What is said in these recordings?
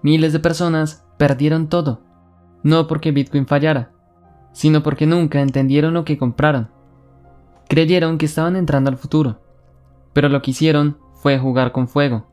Miles de personas perdieron todo, no porque Bitcoin fallara, sino porque nunca entendieron lo que compraron. Creyeron que estaban entrando al futuro, pero lo que hicieron fue jugar con fuego.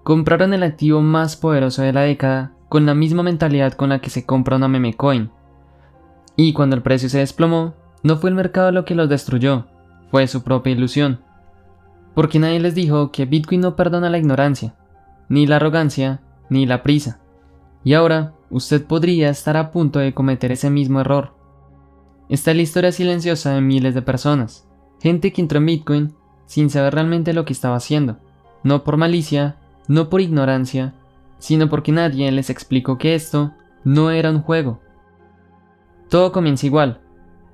Compraron el activo más poderoso de la década con la misma mentalidad con la que se compra una meme coin. Y cuando el precio se desplomó, no fue el mercado lo que los destruyó, fue su propia ilusión. Porque nadie les dijo que Bitcoin no perdona la ignorancia, ni la arrogancia, ni la prisa. Y ahora, usted podría estar a punto de cometer ese mismo error. Esta es la historia silenciosa de miles de personas, gente que entró en Bitcoin sin saber realmente lo que estaba haciendo, no por malicia, no por ignorancia, sino porque nadie les explicó que esto no era un juego. Todo comienza igual,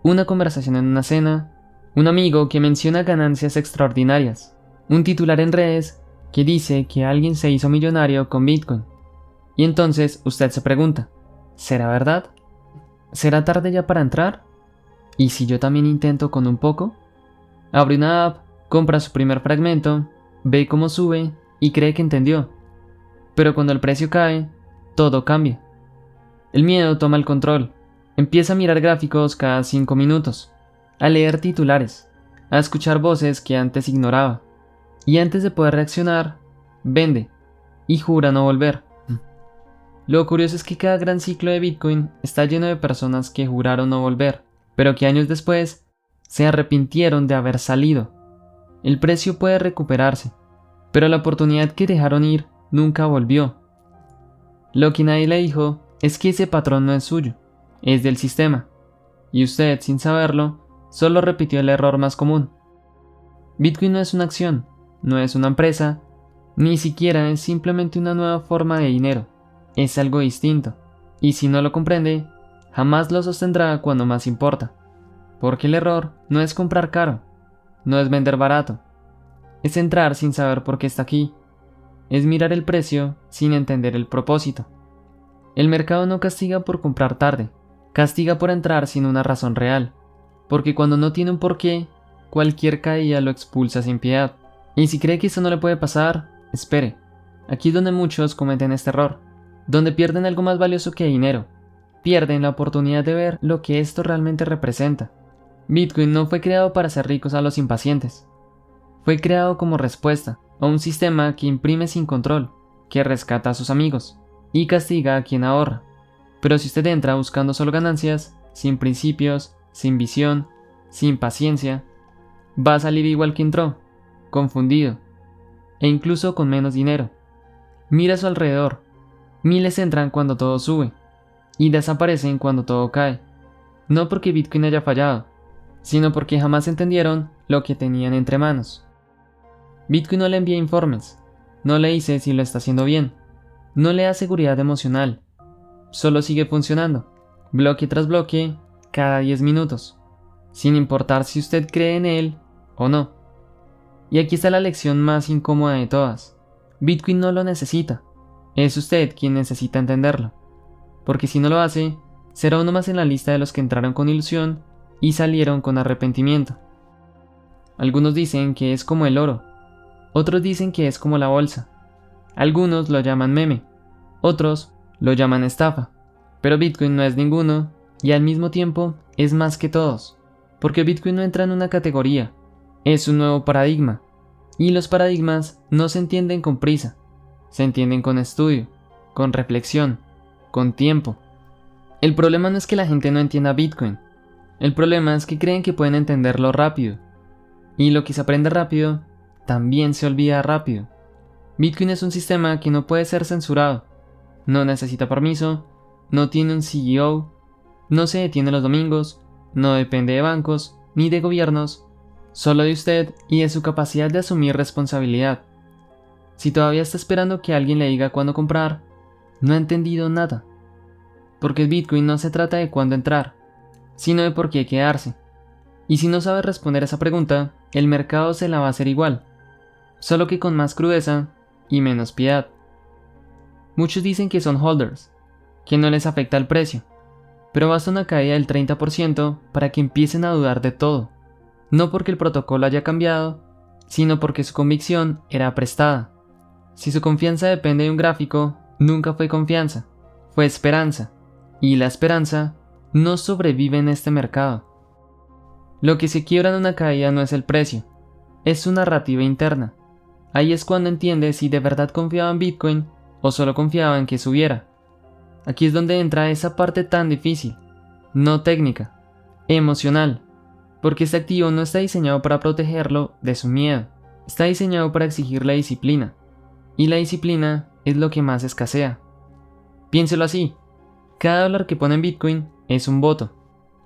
una conversación en una cena, un amigo que menciona ganancias extraordinarias, un titular en redes que dice que alguien se hizo millonario con Bitcoin. Y entonces usted se pregunta, ¿será verdad? ¿Será tarde ya para entrar? ¿Y si yo también intento con un poco? Abre una app, compra su primer fragmento, ve cómo sube y cree que entendió. Pero cuando el precio cae, todo cambia. El miedo toma el control. Empieza a mirar gráficos cada 5 minutos, a leer titulares, a escuchar voces que antes ignoraba. Y antes de poder reaccionar, vende y jura no volver. Lo curioso es que cada gran ciclo de Bitcoin está lleno de personas que juraron no volver, pero que años después se arrepintieron de haber salido. El precio puede recuperarse, pero la oportunidad que dejaron ir nunca volvió. Lo que nadie le dijo es que ese patrón no es suyo, es del sistema, y usted, sin saberlo, solo repitió el error más común. Bitcoin no es una acción, no es una empresa, ni siquiera es simplemente una nueva forma de dinero, es algo distinto, y si no lo comprende, jamás lo sostendrá cuando más importa, porque el error no es comprar caro, no es vender barato, es entrar sin saber por qué está aquí, es mirar el precio sin entender el propósito. El mercado no castiga por comprar tarde, castiga por entrar sin una razón real, porque cuando no tiene un porqué, cualquier caída lo expulsa sin piedad. Y si cree que eso no le puede pasar, espere. Aquí es donde muchos cometen este error, donde pierden algo más valioso que dinero, pierden la oportunidad de ver lo que esto realmente representa. Bitcoin no fue creado para hacer ricos a los impacientes, fue creado como respuesta a un sistema que imprime sin control, que rescata a sus amigos y castiga a quien ahorra. Pero si usted entra buscando solo ganancias, sin principios, sin visión, sin paciencia, va a salir igual que entró, confundido, e incluso con menos dinero. Mira a su alrededor, miles entran cuando todo sube, y desaparecen cuando todo cae, no porque Bitcoin haya fallado, sino porque jamás entendieron lo que tenían entre manos. Bitcoin no le envía informes, no le dice si lo está haciendo bien, no le da seguridad emocional, solo sigue funcionando, bloque tras bloque, cada 10 minutos, sin importar si usted cree en él o no. Y aquí está la lección más incómoda de todas. Bitcoin no lo necesita, es usted quien necesita entenderlo, porque si no lo hace, será uno más en la lista de los que entraron con ilusión y salieron con arrepentimiento. Algunos dicen que es como el oro, otros dicen que es como la bolsa, algunos lo llaman meme, otros lo llaman estafa, pero Bitcoin no es ninguno y al mismo tiempo es más que todos, porque Bitcoin no entra en una categoría, es un nuevo paradigma, y los paradigmas no se entienden con prisa, se entienden con estudio, con reflexión, con tiempo. El problema no es que la gente no entienda Bitcoin, el problema es que creen que pueden entenderlo rápido, y lo que se aprende rápido, también se olvida rápido. Bitcoin es un sistema que no puede ser censurado, no necesita permiso, no tiene un CEO, no se detiene los domingos, no depende de bancos ni de gobiernos, solo de usted y de su capacidad de asumir responsabilidad. Si todavía está esperando que alguien le diga cuándo comprar, no ha entendido nada. Porque el Bitcoin no se trata de cuándo entrar, sino de por qué quedarse. Y si no sabe responder esa pregunta, el mercado se la va a hacer igual, solo que con más crudeza y menos piedad. Muchos dicen que son holders, que no les afecta el precio, pero basta una caída del 30% para que empiecen a dudar de todo, no porque el protocolo haya cambiado, sino porque su convicción era prestada. Si su confianza depende de un gráfico, nunca fue confianza, fue esperanza, y la esperanza no sobrevive en este mercado. Lo que se quiebra en una caída no es el precio, es su narrativa interna. Ahí es cuando entiende si de verdad confiaba en Bitcoin o solo confiaba en que subiera. Aquí es donde entra esa parte tan difícil, no técnica, emocional, porque este activo no está diseñado para protegerlo de su miedo, está diseñado para exigirle disciplina, y la disciplina es lo que más escasea. Piénselo así, cada dólar que pone en Bitcoin es un voto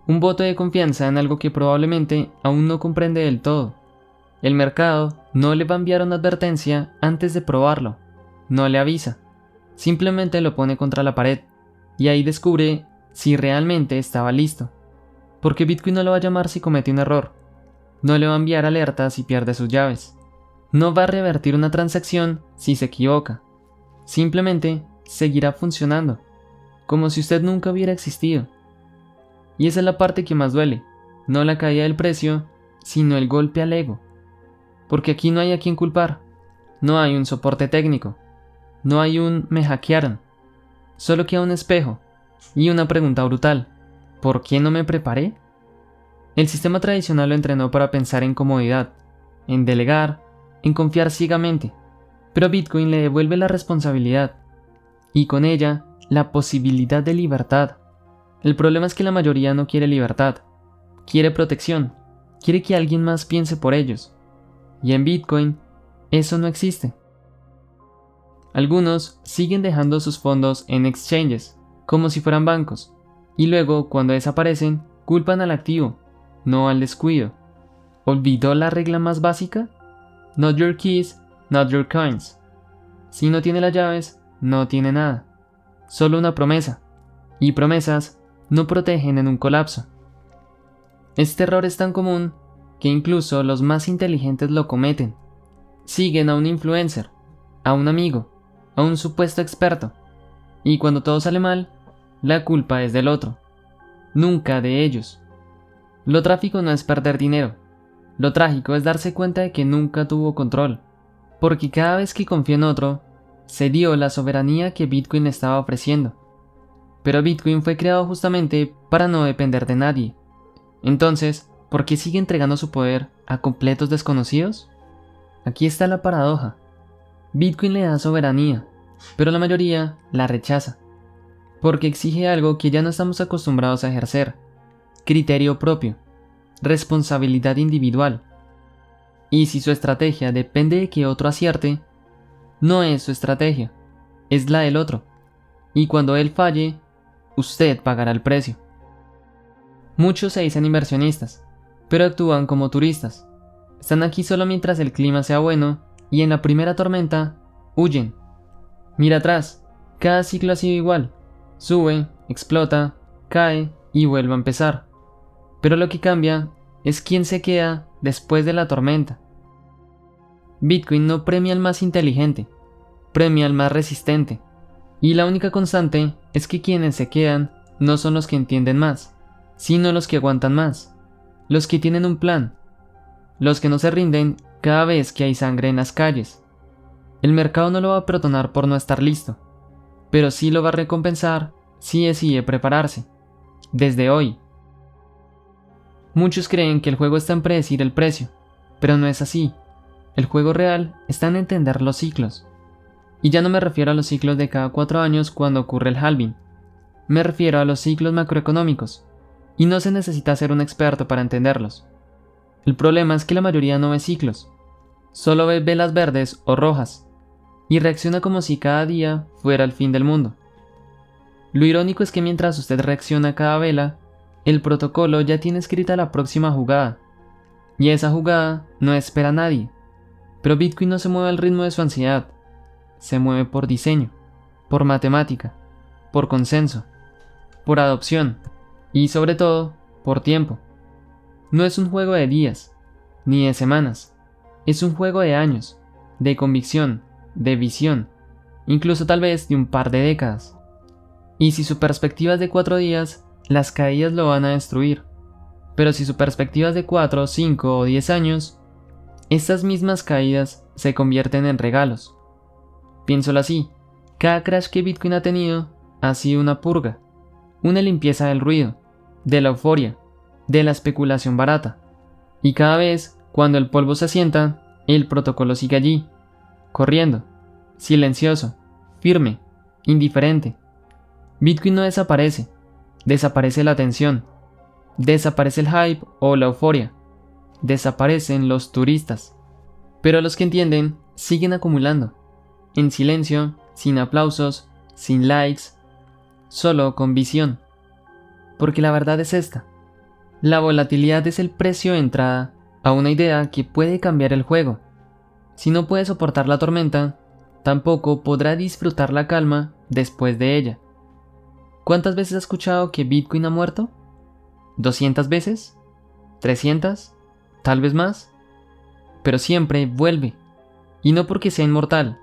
de confianza en algo que probablemente aún no comprende del todo. El mercado no le va a enviar una advertencia antes de probarlo, no le avisa, simplemente lo pone contra la pared, y ahí descubre si realmente estaba listo. Porque Bitcoin no lo va a llamar si comete un error, no le va a enviar alertas si pierde sus llaves, no va a revertir una transacción si se equivoca, simplemente seguirá funcionando, como si usted nunca hubiera existido. Y esa es la parte que más duele, no la caída del precio, sino el golpe al ego. Porque aquí no hay a quien culpar, no hay un soporte técnico, no hay un me hackearon, solo queda un espejo y una pregunta brutal: ¿por qué no me preparé? El sistema tradicional lo entrenó para pensar en comodidad, en delegar, en confiar ciegamente, pero Bitcoin le devuelve la responsabilidad y con ella la posibilidad de libertad. El problema es que la mayoría no quiere libertad, quiere protección, quiere que alguien más piense por ellos. Y en Bitcoin, eso no existe. Algunos siguen dejando sus fondos en exchanges, como si fueran bancos, y luego, cuando desaparecen, culpan al activo, no al descuido. ¿Olvidó la regla más básica? Not your keys, not your coins. Si no tiene las llaves, no tiene nada. Solo una promesa. Y promesas no protegen en un colapso. Este error es tan común que incluso los más inteligentes lo cometen. Siguen a un influencer, a un amigo, a un supuesto experto, y cuando todo sale mal, la culpa es del otro, nunca de ellos. Lo trágico no es perder dinero, lo trágico es darse cuenta de que nunca tuvo control, porque cada vez que confió en otro, se dio la soberanía que Bitcoin estaba ofreciendo. Pero Bitcoin fue creado justamente para no depender de nadie. Entonces, ¿por qué sigue entregando su poder a completos desconocidos? Aquí está la paradoja. Bitcoin le da soberanía, pero la mayoría la rechaza, porque exige algo que ya no estamos acostumbrados a ejercer: criterio propio, responsabilidad individual. Y si su estrategia depende de que otro acierte, no es su estrategia, es la del otro, y cuando él falle, usted pagará el precio. Muchos se dicen inversionistas, pero actúan como turistas. Están aquí solo mientras el clima sea bueno y en la primera tormenta huyen. Mira atrás, cada ciclo ha sido igual: sube, explota, cae y vuelve a empezar. Pero lo que cambia es quién se queda después de la tormenta. Bitcoin no premia al más inteligente, premia al más resistente. Y la única constante es que quienes se quedan no son los que entienden más, sino los que aguantan más, los que tienen un plan, los que no se rinden cada vez que hay sangre en las calles. El mercado no lo va a perdonar por no estar listo, pero sí lo va a recompensar si decide prepararse, desde hoy. Muchos creen que el juego está en predecir el precio, pero no es así. El juego real está en entender los ciclos. Y ya no me refiero a los ciclos de cada 4 años cuando ocurre el halving. Me refiero a los ciclos macroeconómicos, y no se necesita ser un experto para entenderlos. El problema es que la mayoría no ve ciclos, solo ve velas verdes o rojas, y reacciona como si cada día fuera el fin del mundo. Lo irónico es que mientras usted reacciona a cada vela, el protocolo ya tiene escrita la próxima jugada, y esa jugada no espera a nadie. Pero Bitcoin no se mueve al ritmo de su ansiedad, se mueve por diseño, por matemática, por consenso, por adopción y sobre todo por tiempo. No es un juego de días, ni de semanas, es un juego de años, de convicción, de visión, incluso tal vez de un par de décadas. Y si su perspectiva es de 4 días, las caídas lo van a destruir. Pero si su perspectiva es de 4, 5 o 10 años, estas mismas caídas se convierten en regalos. Piénsalo así, Cada crash que Bitcoin ha tenido ha sido una purga, una limpieza del ruido, de la euforia, de la especulación barata. Y cada vez, cuando el polvo se asienta, el protocolo sigue allí, corriendo, silencioso, firme, indiferente. Bitcoin no desaparece, desaparece la atención, desaparece el hype o la euforia, desaparecen los turistas. Pero los que entienden siguen acumulando, en silencio, sin aplausos, sin likes, solo con visión. Porque la verdad es esta: la volatilidad es el precio de entrada a una idea que puede cambiar el juego. Si no puede soportar la tormenta, tampoco podrá disfrutar la calma después de ella. ¿Cuántas veces has escuchado que Bitcoin ha muerto? ¿200 veces? ¿300? ¿Tal vez más? Pero siempre vuelve, y no porque sea inmortal,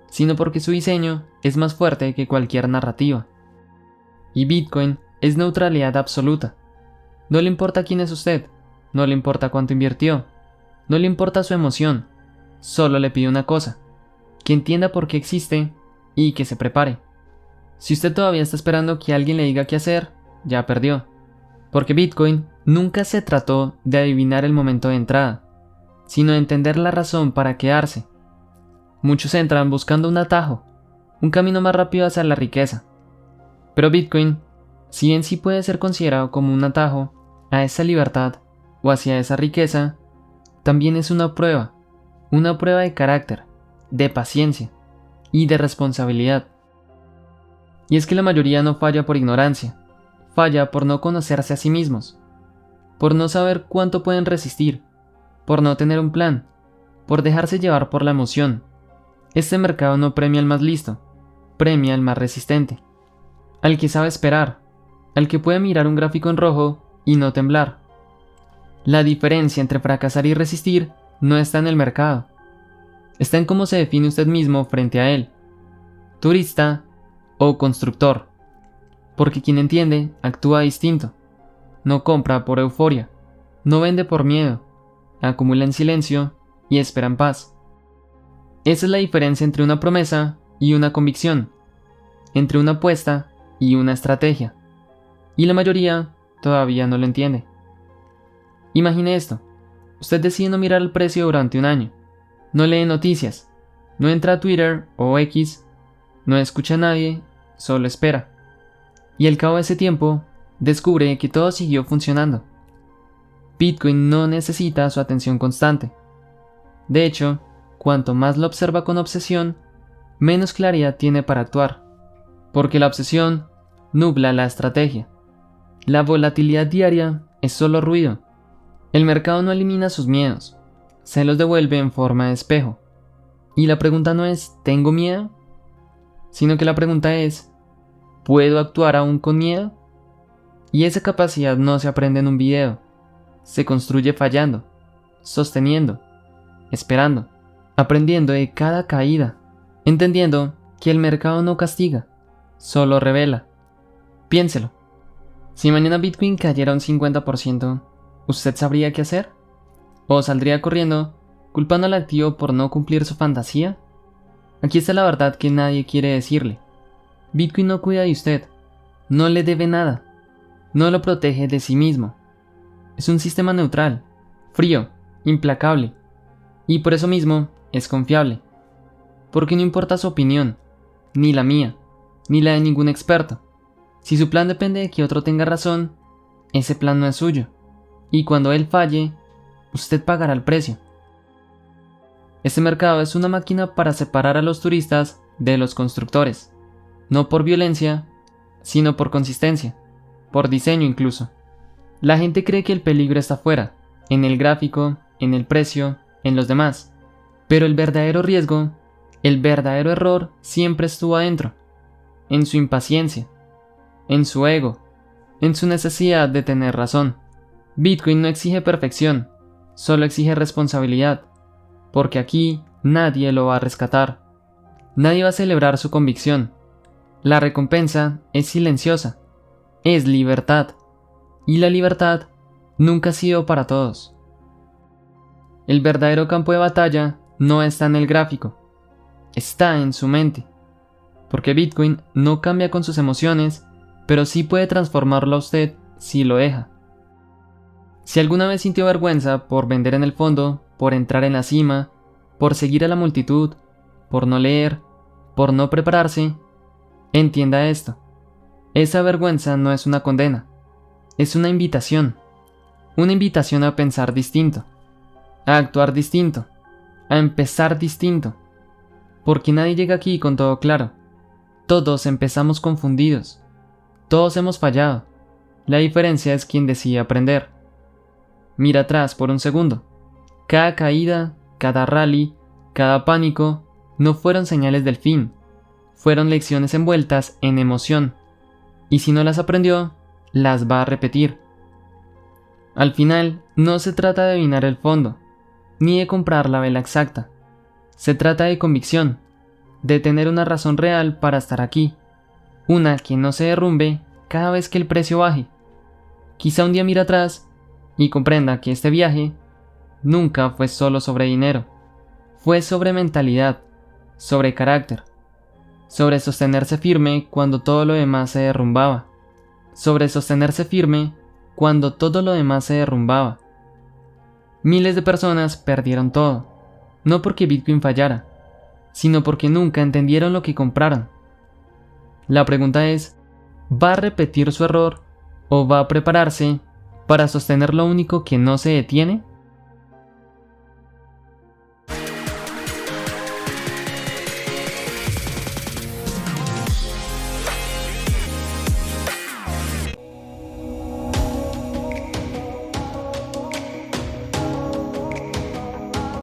sino porque su diseño es más fuerte que cualquier narrativa. Y Bitcoin es neutralidad absoluta. No le importa quién es usted, no le importa cuánto invirtió, no le importa su emoción, solo le pide una cosa: que entienda por qué existe y que se prepare. Si usted todavía está esperando que alguien le diga qué hacer, ya perdió, porque Bitcoin nunca se trató de adivinar el momento de entrada, sino de entender la razón para quedarse. Muchos entran buscando un atajo, un camino más rápido hacia la riqueza. Pero Bitcoin, si bien sí puede ser considerado como un atajo a esa libertad o hacia esa riqueza, también es una prueba de carácter, de paciencia y de responsabilidad. Y es que la mayoría no falla por ignorancia, falla por no conocerse a sí mismos, por no saber cuánto pueden resistir, por no tener un plan, por dejarse llevar por la emoción. Este mercado no premia al más listo, premia al más resistente, al que sabe esperar, al que puede mirar un gráfico en rojo y no temblar. La diferencia entre fracasar y resistir no está en el mercado, está en cómo se define usted mismo frente a él: turista o constructor. Porque quien entiende actúa distinto, no compra por euforia, no vende por miedo, acumula en silencio y espera en paz. Esa es la diferencia entre una promesa y una convicción, entre una apuesta y una estrategia, y la mayoría todavía no lo entiende. Imagine esto: usted decide no mirar el precio durante un año, no lee noticias, no entra a Twitter o X, no escucha a nadie, solo espera. Y al cabo de ese tiempo, descubre que todo siguió funcionando. Bitcoin no necesita su atención constante. De hecho, cuanto más lo observa con obsesión, menos claridad tiene para actuar, porque la obsesión nubla la estrategia. La volatilidad diaria es solo ruido. El mercado no elimina sus miedos, se los devuelve en forma de espejo. Y la pregunta no es ¿tengo miedo?, sino que la pregunta es ¿puedo actuar aún con miedo? Y esa capacidad no se aprende en un video, se construye fallando, sosteniendo, esperando, aprendiendo de cada caída, entendiendo que el mercado no castiga, solo revela. Piénselo: si mañana Bitcoin cayera un 50%, ¿usted sabría qué hacer? ¿O saldría corriendo, culpando al activo por no cumplir su fantasía? Aquí está la verdad que nadie quiere decirle: Bitcoin no cuida de usted, no le debe nada, no lo protege de sí mismo. Es un sistema neutral, frío, implacable, y por eso mismo es confiable, porque no importa su opinión, ni la mía, ni la de ningún experto. Si su plan depende de que otro tenga razón, ese plan no es suyo, y cuando él falle, usted pagará el precio. Este mercado es una máquina para separar a los turistas de los constructores, no por violencia, sino por consistencia, por diseño incluso. La gente cree que el peligro está afuera, en el gráfico, en el precio, en los demás, pero el verdadero riesgo, el verdadero error siempre estuvo adentro, en su impaciencia, en su ego, en su necesidad de tener razón. Bitcoin no exige perfección, solo exige responsabilidad, porque aquí nadie lo va a rescatar, nadie va a celebrar su convicción. La recompensa es silenciosa, es libertad, y la libertad nunca ha sido para todos. El verdadero campo de batalla no está en el gráfico, está en su mente, porque Bitcoin no cambia con sus emociones, pero sí puede transformarlo a usted si lo deja. Si alguna vez sintió vergüenza por vender en el fondo, por entrar en la cima, por seguir a la multitud, por no leer, por no prepararse, entienda esto. Esa vergüenza no es una condena, es una invitación a pensar distinto, a actuar distinto, a empezar distinto, porque nadie llega aquí con todo claro. Todos empezamos confundidos, todos hemos fallado, la diferencia es quién decide aprender. Mira atrás por un segundo. Cada caída, cada rally, cada pánico, no fueron señales del fin, fueron lecciones envueltas en emoción, y si no las aprendió, las va a repetir. Al final, no se trata de adivinar el fondo, ni de comprar la vela exacta. Se trata de convicción, de tener una razón real para estar aquí, una que no se derrumbe cada vez que el precio baje. Quizá un día mire atrás y comprenda que este viaje nunca fue solo sobre dinero, fue sobre mentalidad, sobre carácter, sobre sostenerse firme cuando todo lo demás se derrumbaba, sobre sostenerse firme cuando todo lo demás se derrumbaba. Miles de personas perdieron todo, no porque Bitcoin fallara, sino porque nunca entendieron lo que compraron. La pregunta es, ¿va a repetir su error o va a prepararse para sostener lo único que no se detiene?